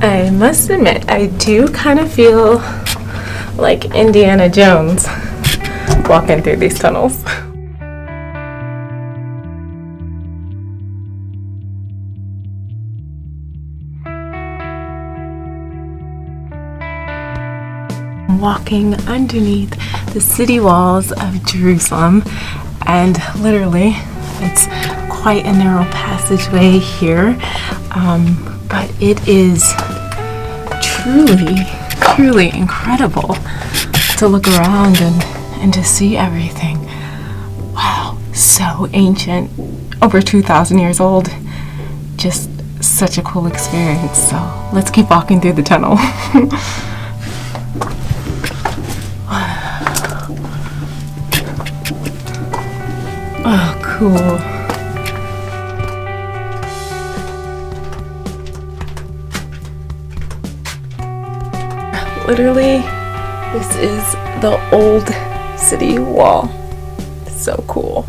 I must admit, I do kind of feel like Indiana Jones walking through these tunnels. Walking underneath the city walls of Jerusalem, and literally it's quite a narrow passageway here, but it is truly incredible to look around and to see everything. Wow, so ancient, over 2,000 years old. Just such a cool experience. So let's keep walking through the tunnel. Oh, cool. Literally, this is the old city wall. So cool.